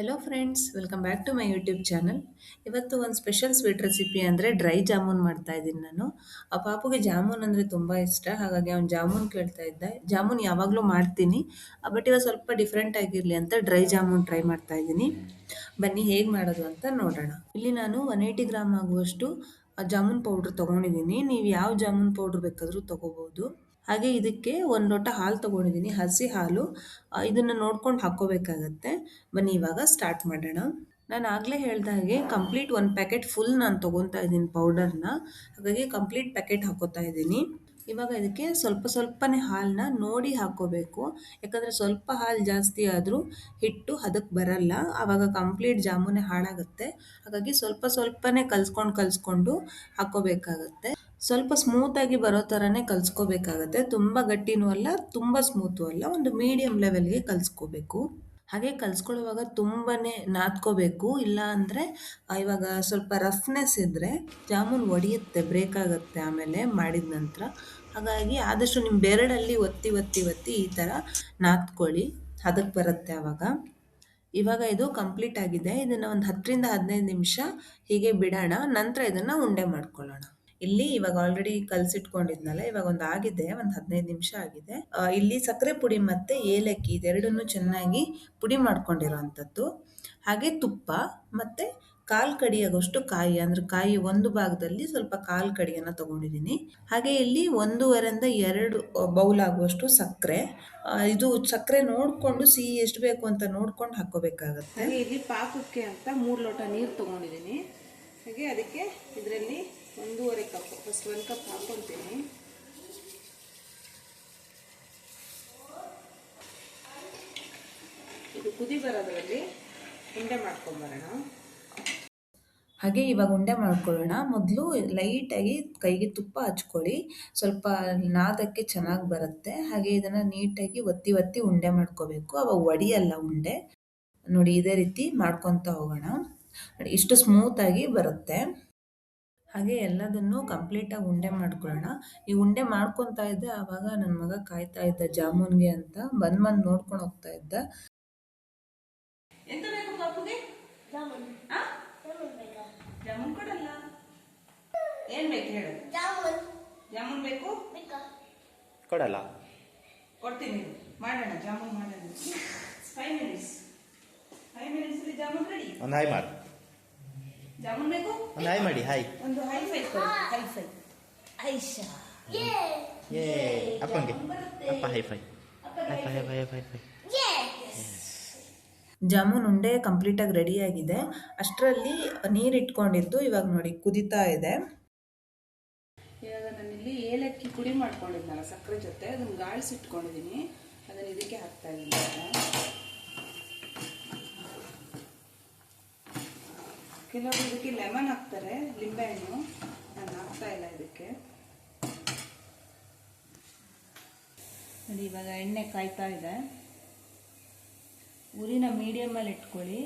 Hello friends, welcome back to my YouTube channel. ಇವತ್ತು ಒಂದು special sweet recipe ಅಂದರೆ dry jamun ಮಾಡ್ತಾ ಇದ್ದೀನಿ ನಾನು. ಆ ಪಾಪುಗೆ ಜಾಮೂನ್ ಅಂದರೆ ತುಂಬ ಇಷ್ಟ, ಹಾಗಾಗಿ ಅವ್ನು ಜಾಮೂನ್ ಕೇಳ್ತಾ ಇದ್ದ. ಜಾಮೂನ್ ಯಾವಾಗಲೂ ಮಾಡ್ತೀನಿ, ಬಟ್ ಇವಾಗ ಸ್ವಲ್ಪ ಡಿಫ್ರೆಂಟ್ ಆಗಿರಲಿ ಅಂತ ಡ್ರೈ ಜಾಮೂನ್ ಟ್ರೈ ಮಾಡ್ತಾ ಇದ್ದೀನಿ. ಬನ್ನಿ ಹೇಗೆ ಮಾಡೋದು ಅಂತ ನೋಡೋಣ. ಇಲ್ಲಿ ನಾನು 180 ಗ್ರಾಮ್ ಆಗುವಷ್ಟು ಜಾಮೂನ್ ಪೌಡ್ರ್ ತೊಗೊಂಡಿದ್ದೀನಿ. ನೀವು ಯಾವ ಜಾಮೂನ್ ಪೌಡ್ರ್ ಬೇಕಾದರೂ ತೊಗೋಬೋದು. ಹಾಗೆ ಇದಕ್ಕೆ ಒಂದು ಲೋಟ ಹಾಲು ತೊಗೊಂಡಿದ್ದೀನಿ, ಹಸಿ ಹಾಲು. ಇದನ್ನು ನೋಡ್ಕೊಂಡು ಹಾಕ್ಕೋಬೇಕಾಗತ್ತೆ. ಬನ್ನಿ ಇವಾಗ ಸ್ಟಾರ್ಟ್ ಮಾಡೋಣ. ನಾನು ಆಗಲೇ ಹೇಳ್ದ ಹಾಗೆ ಕಂಪ್ಲೀಟ್ ಒಂದು ಪ್ಯಾಕೆಟ್ ಫುಲ್ ನಾನು ತೊಗೊತಾ ಇದ್ದೀನಿ ಪೌಡರ್ನ. ಹಾಗಾಗಿ ಕಂಪ್ಲೀಟ್ ಪ್ಯಾಕೆಟ್ ಹಾಕೋತಾ ಇದ್ದೀನಿ. ಇವಾಗ ಇದಕ್ಕೆ ಸ್ವಲ್ಪ ಸ್ವಲ್ಪನೇ ಹಾಲನ್ನ ನೋಡಿ ಹಾಕ್ಕೋಬೇಕು. ಯಾಕಂದರೆ ಸ್ವಲ್ಪ ಹಾಲು ಜಾಸ್ತಿ ಆದರೂ ಹಿಟ್ಟು ಹದಕ್ಕೆ ಬರಲ್ಲ, ಆವಾಗ ಕಂಪ್ಲೀಟ್ ಜಾಮೂನೇ ಹಾಳಾಗುತ್ತೆ. ಹಾಗಾಗಿ ಸ್ವಲ್ಪ ಸ್ವಲ್ಪನೇ ಕಲಿಸ್ಕೊಂಡು ಹಾಕ್ಕೋಬೇಕಾಗತ್ತೆ. ಸ್ವಲ್ಪ ಸ್ಮೂತಾಗಿ ಬರೋ ಥರನೇ ಕಲಿಸ್ಕೋಬೇಕಾಗತ್ತೆ. ತುಂಬ ಗಟ್ಟಿನೂ ಅಲ್ಲ, ತುಂಬ ಸ್ಮೂತು ಅಲ್ಲ, ಒಂದು ಮೀಡಿಯಮ್ ಲೆವೆಲ್ಗೆ ಕಲಿಸ್ಕೋಬೇಕು. ಹಾಗೆ ಕಲಿಸ್ಕೊಳ್ಳುವಾಗ ತುಂಬಾ ನಾದ್ಕೋಬೇಕು, ಇಲ್ಲ ಅಂದರೆ ಇವಾಗ ಸ್ವಲ್ಪ ರಫ್ನೆಸ್ ಇದ್ದರೆ ಜಾಮೂನ್ ಒಡೆಯುತ್ತೆ, ಬ್ರೇಕ್ ಆಗುತ್ತೆ ಆಮೇಲೆ ಮಾಡಿದ ನಂತರ. ಹಾಗಾಗಿ ಆದಷ್ಟು ನಿಮ್ಮ ಬೆರಳಲ್ಲಿ ಒತ್ತಿ ಒತ್ತಿ ಒತ್ತಿ ಈ ಥರ ನಾದ್ಕೊಳ್ಳಿ, ಅದಕ್ಕೆ ಬರುತ್ತೆ ಆವಾಗ. ಇವಾಗ ಇದು ಕಂಪ್ಲೀಟ್ ಆಗಿದೆ. ಇದನ್ನು ಒಂದು 10ರಿಂದ 15 ನಿಮಿಷ ಹೀಗೆ ಬಿಡೋಣ, ನಂತರ ಇದನ್ನು ಉಂಡೆ ಮಾಡ್ಕೊಳ್ಳೋಣ. ಇಲ್ಲಿ ಇವಾಗ ಆಲ್ರೆಡಿ ಕಲಸಿಟ್ಕೊಂಡಿದ್ನಲ್ಲ, ಇವಾಗ ಒಂದು ಆಗಿದೆ, ಒಂದು 15 ನಿಮಿಷ ಆಗಿದೆ. ಇಲ್ಲಿ ಸಕ್ಕರೆ ಪುಡಿ ಮತ್ತು ಏಲಕ್ಕಿ ಇದೆರಡನ್ನೂ ಚೆನ್ನಾಗಿ ಪುಡಿ ಮಾಡ್ಕೊಂಡಿರೋವಂಥದ್ದು. ಹಾಗೆ ತುಪ್ಪ ಮತ್ತು ಕಾಲು ಕಡಿಯಾಗೋಷ್ಟು ಕಾಯಿ, ಅಂದರೆ ಕಾಯಿ ಒಂದು ಭಾಗದಲ್ಲಿ ಸ್ವಲ್ಪ ಕಾಲು ಕಡಿಯನ್ನು ತೊಗೊಂಡಿದ್ದೀನಿ. ಹಾಗೆ ಇಲ್ಲಿ 1.5ರಿಂದ 2 ಬೌಲ್ ಆಗುವಷ್ಟು ಸಕ್ಕರೆ. ಇದು ಸಕ್ಕರೆ ನೋಡಿಕೊಂಡು ಸಿಹಿ ಎಷ್ಟು ಬೇಕು ಅಂತ ನೋಡ್ಕೊಂಡು ಹಾಕ್ಕೋಬೇಕಾಗತ್ತೆ. ಹಾಗೆ ಇಲ್ಲಿ ಪಾಕಕ್ಕೆ ಅಂತ 3 ಲೋಟ ನೀರು ತೊಗೊಂಡಿದ್ದೀನಿ. ಹಾಗೆ ಅದಕ್ಕೆ ಇದರಲ್ಲಿ 1.5 ಕಪ್, ಫಸ್ಟ್ 1 ಕಪ್ ಹಾಕ್ಕೊಳ್ತೀನಿ. ಇದು ಕುದಿ ಬರೋದ್ರಲ್ಲಿ ಉಂಡೆ ಮಾಡ್ಕೊಂಬರೋಣ. ಹಾಗೆ ಇವಾಗ ಉಂಡೆ ಮಾಡ್ಕೊಳ್ಳೋಣ. ಮೊದಲು ಲೈಟಾಗಿ ಕೈಗೆ ತುಪ್ಪ ಹಚ್ಕೊಳ್ಳಿ, ಸ್ವಲ್ಪ ನಾದಕ್ಕೆ ಚೆನ್ನಾಗಿ ಬರುತ್ತೆ. ಹಾಗೆ ಇದನ್ನು ನೀಟಾಗಿ ಒತ್ತಿ ಒತ್ತಿ ಉಂಡೆ ಮಾಡ್ಕೋಬೇಕು, ಅವಾಗ ಒಡಿಯಲ್ಲ ಉಂಡೆ. ನೋಡಿ, ಇದೇ ರೀತಿ ಮಾಡ್ಕೊತಾ ಹೋಗೋಣ. ನೋಡಿ, ಇಷ್ಟು ಸ್ಮೂತಾಗಿ ಬರುತ್ತೆ. ಹಾಗೆ ಎಲ್ಲದನ್ನು ಕಂಪ್ಲೀಟಾಗಿ ಉಂಡೆ ಮಾಡ್ಕೊಳ್ಳೋಣ. ಈ ಉಂಡೆ ಮಾಡ್ಕೊತಾ ಇದ್ದೆ, ಆವಾಗ ನನ್ನ ಮಗ ಕಾಯ್ತಾ ಇದ್ದ ಜಾಮೂನ್ಗೆ ಅಂತ, ಬಂದು ನೋಡ್ಕೊಂಡು ಹೋಗ್ತಾ ಇದ್ದ. ಎಂತ ಬೇಕು ಪಾಪುಗೆ? ಜಾಮೂನ್ ಕೊಡಲ್ಲ. ಏನ್ ಬೇಕು ಹೇಳು? ಜಾಮೂನ್ ಬೇಕು? ಕೊಡಲ್ಲ. ಕೊಡ್ತೀನಿ, ಮಾಡೋಣ, ಜಾಮೂನ್ ಮಾಡೋಣ. 5 ಮಿನಿಟ್ಸ್ ಅಲ್ಲಿ ಜಾಮೂನ್ ರೆಡಿ. ಒಂದು ಹಾಯ್ ಮಾಡಿ. ಜಾಮೂನ್ ಬೇಕು? ಒಂದು ಹಾಯ್ ಮಾಡಿ. ಹಾಯ್. ಒಂದು ಹೈ ಫೈ. ಐಶಾ ಏ ಅಪ್ಪಂಗೆ ಅಪ್ಪ ಹೈ ಫೈ. ಹೈ. ಜಾಮೂನ್ ಉಂಡೆ ಕಂಪ್ಲೀಟಾಗಿ ರೆಡಿಯಾಗಿದೆ. ಅಷ್ಟರಲ್ಲಿ ನೀರು ಇಟ್ಕೊಂಡಿದ್ದು ಇವಾಗ ನೋಡಿ ಕುದೀತಾ ಇದೆ. ಇವಾಗ ನಾನಿಲ್ಲಿ ಏಲಕ್ಕಿ ಪುಡಿ ಮಾಡ್ಕೊಂಡಿದ್ದಲ್ಲ ಸಕ್ಕರೆ ಜೊತೆ, ಅದನ್ನು ಗಾಳಿಸಿಟ್ಕೊಂಡಿದ್ದೀನಿ. ಅದನ್ನು ಇದಕ್ಕೆ ಹಾಕ್ತಾ ಇದ್ದೀನಿ. ಕೆಲವರು ಇದಕ್ಕೆ ಲೆಮನ್ ಹಾಕ್ತಾರೆ, ಲಿಂಬೆಹಣ್ಣು. ನಾನು ಹಾಕ್ತಾ ಇಲ್ಲ ಇದಕ್ಕೆ. ನೋಡಿ, ಇವಾಗ ಎಣ್ಣೆ ಕಾಯ್ತಾ ಇದೆ. ಉರಿನ ಮೀಡಿಯಮಲ್ಲಿ ಇಟ್ಕೊಳ್ಳಿ.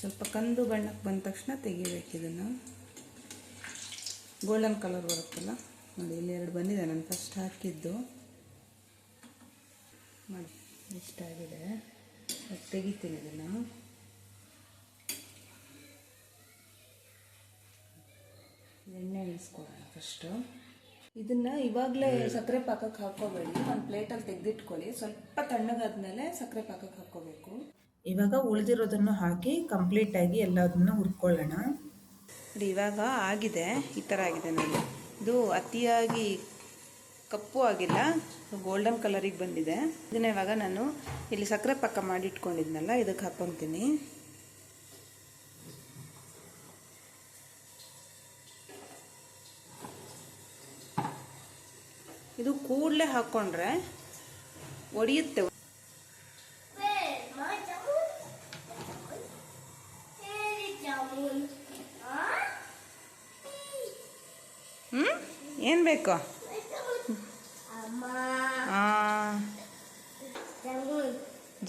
ಸ್ವಲ್ಪ ಕಂದು ಬಣ್ಣಕ್ಕೆ ಬಂದ ತಕ್ಷಣ ತೆಗಿಬೇಕು ಇದನ್ನು. ಗೋಲ್ಡನ್ ಕಲರ್ ಬರುತ್ತಲ್ಲ ನೋಡಿ, ಇಲ್ಲಿ 2 ಬಂದಿದೆ. ನಾನು ಫಸ್ಟ್ ಹಾಕಿದ್ದು ಮಾಡಿ ಇಷ್ಟಾಗಿದೆ. ತೆಗಿತೀನಿ ಇದನ್ನು. ಎಣ್ಣೆ ಇಳಿಸ್ಕೊಳ್ಳೋಣ ಫಸ್ಟು. ಇದನ್ನು ಇವಾಗಲೇ ಸಕ್ಕರೆ ಪಾಕಕ್ಕೆ ಹಾಕ್ಕೋಬೇಡಿ, ಒಂದು ಪ್ಲೇಟಲ್ಲಿ ತೆಗೆದಿಟ್ಕೊಳ್ಳಿ. ಸ್ವಲ್ಪ ತಣ್ಣಗಾದ್ಮೇಲೆ ಸಕ್ಕರೆ ಪಾಕಕ್ಕೆ ಹಾಕ್ಕೋಬೇಕು. ಇವಾಗ ಉಳಿದಿರೋದನ್ನು ಹಾಕಿ ಕಂಪ್ಲೀಟಾಗಿ ಎಲ್ಲದನ್ನು ಹುರ್ಕೊಳ್ಳೋಣ. ನೋಡಿ, ಇವಾಗ ಆಗಿದೆ, ಈ ಥರ ಆಗಿದೆ ನೋಡಿ. ಇದು ಅತಿಯಾಗಿ ಕಪ್ಪು ಆಗಿಲ್ಲ, ಗೋಲ್ಡನ್ ಕಲರಿಗೆ ಬಂದಿದೆ. ಇದನ್ನ ಇವಾಗ ನಾನು ಇಲ್ಲಿ ಸಕ್ಕರೆ ಪಾಕ ಮಾಡಿ ಇಟ್ಕೊಂಡಿದ್ನಲ್ಲ, ಇದಕ್ಕೆ ಹಾಕ್ಕೊತೀನಿ. ಇದು ಕೂಡಲೇ ಹಾಕ್ಕೊಂಡ್ರೆ ಒಡೆಯುತ್ತೆ. ಏನು ಬೇಕು?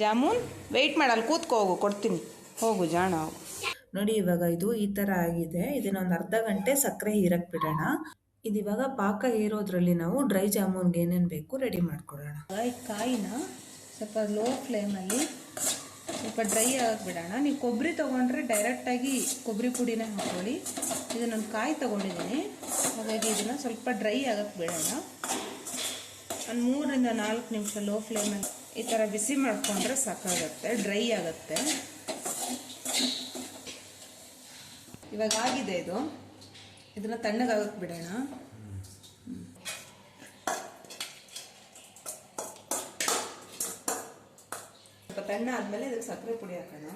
ಜಾಮೂನ್ ವೆಯ್ಟ್ ಮಾಡಲ್ಲ, ಕೂತ್ಕೋ ಹೋಗು, ಕೊಡ್ತೀನಿ. ಹೋಗು ಜಾಣ ಹೋಗು. ನೋಡಿ ಇವಾಗ ಇದು ಈ ಥರ ಆಗಿದೆ. ಇದನ್ನ ಒಂದು ಅರ್ಧ ಗಂಟೆ ಸಕ್ಕರೆ ಹೀರಕ್ಕೆ ಬಿಡೋಣ. ಇದಿವಾಗ ಪಾಕ ಹೀರೋದ್ರಲ್ಲಿ ನಾವು ಡ್ರೈ ಜಾಮೂನ್ಗೆ ಏನೇನು ಬೇಕು ರೆಡಿ ಮಾಡ್ಕೊಳ್ಳೋಣ. ಈ ಕಾಯಿನ ಸ್ವಲ್ಪ ಲೋ ಫ್ಲೇಮಲ್ಲಿ ಸ್ವಲ್ಪ ಡ್ರೈ ಆಗಕ್ಕೆ ಬಿಡೋಣ. ನೀವು ಕೊಬ್ಬರಿ ತೊಗೊಂಡ್ರೆ ಡೈರೆಕ್ಟಾಗಿ ಕೊಬ್ಬರಿ ಪುಡಿನ ಹಾಕೊಳ್ಳಿ. ಇದನ್ನೊಂದು ಕಾಯಿ ತೊಗೊಂಡಿದ್ದೀನಿ, ಹಾಗಾಗಿ ಇದನ್ನು ಸ್ವಲ್ಪ ಡ್ರೈ ಆಗಕ್ಕೆ ಬಿಡೋಣ. ಒಂದು 3-4 ನಿಮಿಷ ಲೋ ಫ್ಲೇಮಲ್ಲಿ ಈ ಥರ ಬಿಸಿ ಮಾಡಿಕೊಂಡ್ರೆ ಸಾಕಾಗುತ್ತೆ, ಡ್ರೈ ಆಗುತ್ತೆ. ಇವಾಗ ಆಗಿದೆ ಇದು. ಇದನ್ನು ತಣ್ಣಗಾಗಕ್ಕೆ ಬಿಡೋಣ. ಸ್ವಲ್ಪ ತಣ್ಣ ಆದಮೇಲೆ ಇದಕ್ಕೆ ಸಕ್ಕರೆ ಪುಡಿ ಹಾಕೋಣ.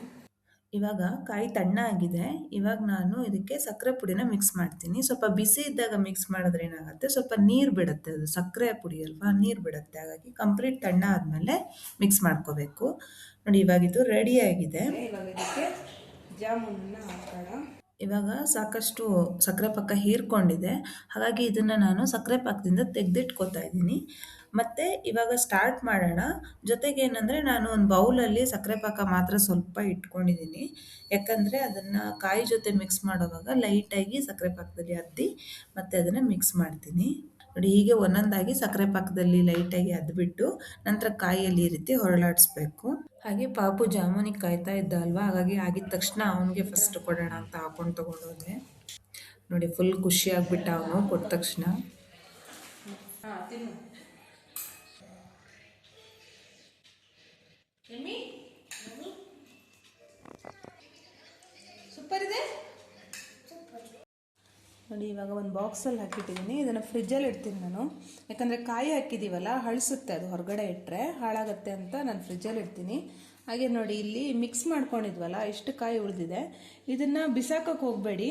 ಇವಾಗ ಕಾಯಿ ತಣ್ಣ ಆಗಿದೆ. ಇವಾಗ ನಾನು ಇದಕ್ಕೆ ಸಕ್ಕರೆ ಪುಡಿನ ಮಿಕ್ಸ್ ಮಾಡ್ತೀನಿ. ಸ್ವಲ್ಪ ಬಿಸಿ ಇದ್ದಾಗ ಮಿಕ್ಸ್ ಮಾಡಿದ್ರೆ ಏನಾಗುತ್ತೆ, ಸ್ವಲ್ಪ ನೀರು ಬಿಡುತ್ತೆ. ಅದು ಸಕ್ಕರೆ ಪುಡಿ ಅಲ್ವಾ, ನೀರು ಬಿಡುತ್ತೆ. ಹಾಗಾಗಿ ಕಂಪ್ಲೀಟ್ ತಣ್ಣ ಆದಮೇಲೆ ಮಿಕ್ಸ್ ಮಾಡ್ಕೋಬೇಕು. ನೋಡಿ ಇವಾಗ ಇದು ರೆಡಿ ಆಗಿದೆ. ಇವಾಗ ಇದಕ್ಕೆ ಜಾಮೂನನ್ನ ಹಾಕೋಣ. ಇವಾಗ ಸಾಕಷ್ಟು ಸಕ್ಕರೆ ಪಾಕ ಹೀರ್ಕೊಂಡಿದೆ, ಹಾಗಾಗಿ ಇದನ್ನು ನಾನು ಸಕ್ಕರೆ ಪಾಕದಿಂದ ತೆಗೆದಿಟ್ಕೋತಾ ಇದ್ದೀನಿ. ಮತ್ತು ಇವಾಗ ಸ್ಟಾರ್ಟ್ ಮಾಡೋಣ. ಜೊತೆಗೆ ಏನಂದರೆ ನಾನು ಒಂದು ಬೌಲಲ್ಲಿ ಸಕ್ಕರೆ ಪಾಕ ಮಾತ್ರ ಸ್ವಲ್ಪ ಇಟ್ಕೊಂಡಿದ್ದೀನಿ. ಯಾಕಂದರೆ ಅದನ್ನು ಕಾಯಿ ಜೊತೆ ಮಿಕ್ಸ್ ಮಾಡೋವಾಗ ಲೈಟಾಗಿ ಸಕ್ಕರೆ ಪಾಕದಲ್ಲಿ ಅದ್ದಿ ಮತ್ತು ಅದನ್ನು ಮಿಕ್ಸ್ ಮಾಡ್ತೀನಿ. ನೋಡಿ ಹೀಗೆ ಒಂದೊಂದಾಗಿ ಸಕ್ಕರೆ ಪಾಕದಲ್ಲಿ ಲೈಟಾಗಿ ಅದ್ಬಿಟ್ಟು ನಂತರ ಕಾಯಿಯಲ್ಲಿ ಈ ರೀತಿ ಹೊರಳಾಡಿಸ್ಬೇಕು. ಹಾಗೆ ಪಾಪು ಜಾಮೂನಿಗೆ ಕಾಯ್ತಾ ಇದ್ದ ಅಲ್ವಾ, ಹಾಗಾಗಿ ಆಗಿದ ತಕ್ಷಣ ಅವನಿಗೆ ಫಸ್ಟ್ ಕೊಡೋಣ ಅಂತ ಹಾಕೊಂಡು ತೊಗೊಂಡೋದೆ. ನೋಡಿ ಫುಲ್ ಖುಷಿ ಆಗ್ಬಿಟ್ಟ ಅವನು ಕೊಟ್ಟ ತಕ್ಷಣ. ಹಾಂ ತಿನ್ನು. ಸೂಪರ್ ಇದೆ. ನೋಡಿ ಇವಾಗ ಒಂದು ಬಾಕ್ಸಲ್ಲಿ ಹಾಕಿಟ್ಟಿದ್ದೀನಿ. ಇದನ್ನು ಫ್ರಿಜ್ಜಲ್ಲಿ ಇಡ್ತೀನಿ ನಾನು, ಯಾಕಂದರೆ ಕಾಯಿ ಹಾಕಿದ್ದೀವಲ್ಲ ಹಳಿಸುತ್ತೆ, ಅದು ಹೊರಗಡೆ ಇಟ್ಟರೆ ಹಾಳಾಗುತ್ತೆ ಅಂತ ನಾನು ಫ್ರಿಜ್ಜಲ್ಲಿ ಇಡ್ತೀನಿ. ಹಾಗೆ ನೋಡಿ ಇಲ್ಲಿ ಮಿಕ್ಸ್ ಮಾಡ್ಕೊಂಡಿದ್ವಲ್ಲ, ಎಷ್ಟು ಕಾಯಿ ಉಳಿದಿದೆ, ಇದನ್ನು ಬಿಸಾಕಕ್ಕೆ ಹೋಗಬೇಡಿ.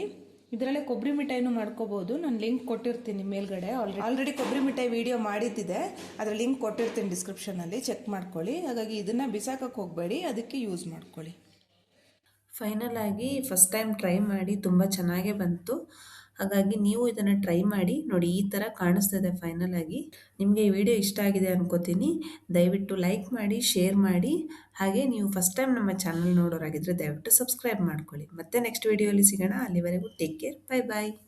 ಇದರಲ್ಲೇ ಕೊಬ್ಬರಿ ಮಿಠಾಯಿನೂ ಮಾಡ್ಕೋಬೋದು. ನಾನು ಲಿಂಕ್ ಕೊಟ್ಟಿರ್ತೀನಿ ಮೇಲ್ಗಡೆ. ಆಲ್ರೆಡಿ ಕೊಬ್ಬರಿ ಮಿಠಾಯಿ ವಿಡಿಯೋ ಮಾಡಿದ್ದಿದೆ, ಅದರ ಲಿಂಕ್ ಕೊಟ್ಟಿರ್ತೀನಿ ಡಿಸ್ಕ್ರಿಪ್ಷನಲ್ಲಿ, ಚೆಕ್ ಮಾಡ್ಕೊಳ್ಳಿ. ಹಾಗಾಗಿ ಇದನ್ನು ಬಿಸಾಕಕ್ಕೆ ಹೋಗಬೇಡಿ, ಅದಕ್ಕೆ ಯೂಸ್ ಮಾಡ್ಕೊಳ್ಳಿ. ಫೈನಲ್ ಆಗಿ ಫಸ್ಟ್ ಟೈಮ್ ಟ್ರೈ ಮಾಡಿ ತುಂಬ ಚೆನ್ನಾಗೇ ಬಂತು. ಹಾಗಾಗಿ ನೀವು ಇದನ್ನು ಟ್ರೈ ಮಾಡಿ ನೋಡಿ. ಈ ಥರ ಕಾಣಿಸ್ತದೆ ಫೈನಲ್ ಆಗಿ. ನಿಮಗೆ ಈ ವಿಡಿಯೋ ಇಷ್ಟ ಆಗಿದೆ ಅನ್ಕೋತೀನಿ. ದಯವಿಟ್ಟು ಲೈಕ್ ಮಾಡಿ, ಶೇರ್ ಮಾಡಿ. ಹಾಗೆ ನೀವು ಫಸ್ಟ್ ಟೈಮ್ ನಮ್ಮ ಚಾನಲ್ ನೋಡೋರಾಗಿದ್ದರೆ ದಯವಿಟ್ಟು ಸಬ್ಸ್ಕ್ರೈಬ್ ಮಾಡ್ಕೊಳ್ಳಿ. ಮತ್ತೆ ನೆಕ್ಸ್ಟ್ ವಿಡಿಯೋಲಿ ಸಿಗೋಣ. ಅಲ್ಲಿವರೆಗೂ ಟೇಕ್ ಕೇರ್, ಬೈ ಬಾಯ್.